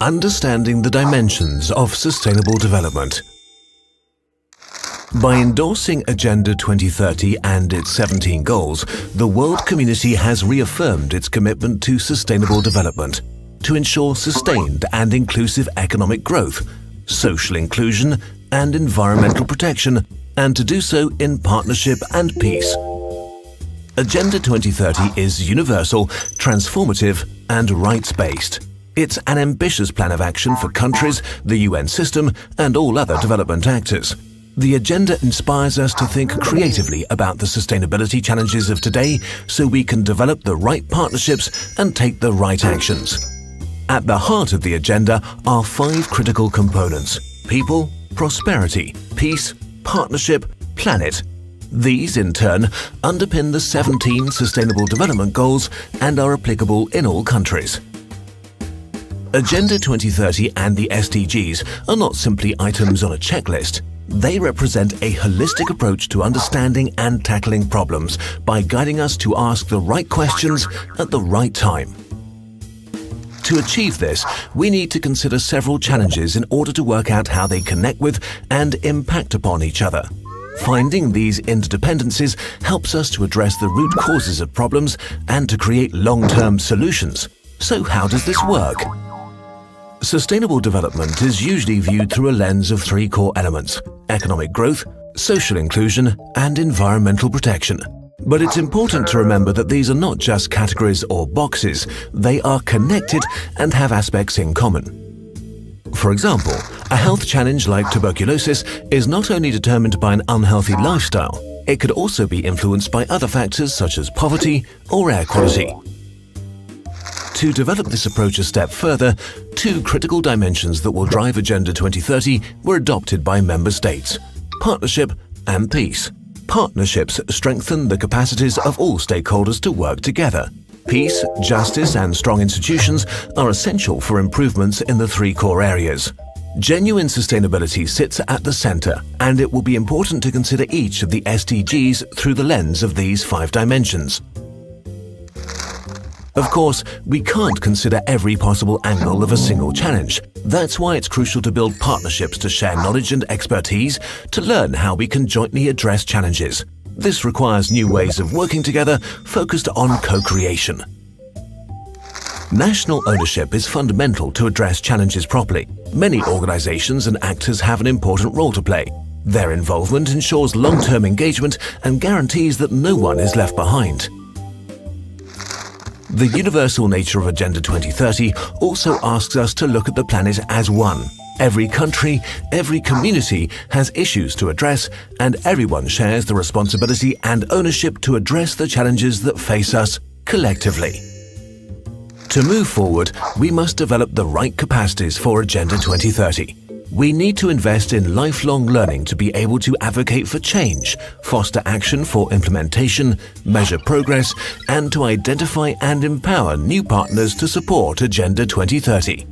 Understanding the dimensions of sustainable development. By endorsing Agenda 2030 and its 17 goals, the world community has reaffirmed its commitment to sustainable development, to ensure sustained and inclusive economic growth, social inclusion and environmental protection, and to do so in partnership and peace. Agenda 2030 is universal, transformative and rights-based. It's an ambitious plan of action for countries, the UN system and all other development actors. The agenda inspires us to think creatively about the sustainability challenges of today so we can develop the right partnerships and take the right actions. At the heart of the agenda are 5 critical components: people, prosperity, peace, partnership, planet. These, in turn, underpin the 17 Sustainable Development Goals and are applicable in all countries. Agenda 2030 and the SDGs are not simply items on a checklist. They represent a holistic approach to understanding and tackling problems by guiding us to ask the right questions at the right time. To achieve this, we need to consider several challenges in order to work out how they connect with and impact upon each other. Finding these interdependencies helps us to address the root causes of problems and to create long-term solutions. So how does this work? Sustainable development is usually viewed through a lens of 3 core elements: economic growth, social inclusion, and environmental protection. But it's important to remember that these are not just categories or boxes, they are connected and have aspects in common. For example, a health challenge like tuberculosis is not only determined by an unhealthy lifestyle, it could also be influenced by other factors such as poverty or air quality. To develop this approach a step further, 2 critical dimensions that will drive Agenda 2030 were adopted by member states: partnership and peace. Partnerships strengthen the capacities of all stakeholders to work together. Peace, justice, and strong institutions are essential for improvements in the 3 core areas. Genuine sustainability sits at the center, and it will be important to consider each of the SDGs through the lens of these 5 dimensions. Of course, we can't consider every possible angle of a single challenge. That's why it's crucial to build partnerships to share knowledge and expertise, to learn how we can jointly address challenges. This requires new ways of working together, focused on co-creation. National ownership is fundamental to address challenges properly. Many organizations and actors have an important role to play. Their involvement ensures long-term engagement and guarantees that no one is left behind. The universal nature of Agenda 2030 also asks us to look at the planet as one. Every country, every community has issues to address, and everyone shares the responsibility and ownership to address the challenges that face us collectively. To move forward, we must develop the right capacities for Agenda 2030. We need to invest in lifelong learning to be able to advocate for change, foster action for implementation, measure progress, and to identify and empower new partners to support Agenda 2030.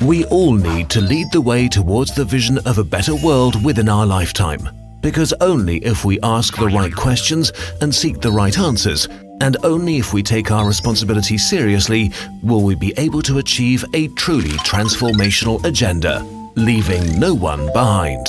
We all need to lead the way towards the vision of a better world within our lifetime, because only if we ask the right questions and seek the right answers, and only if we take our responsibility seriously, will we be able to achieve a truly transformational agenda, leaving no one behind.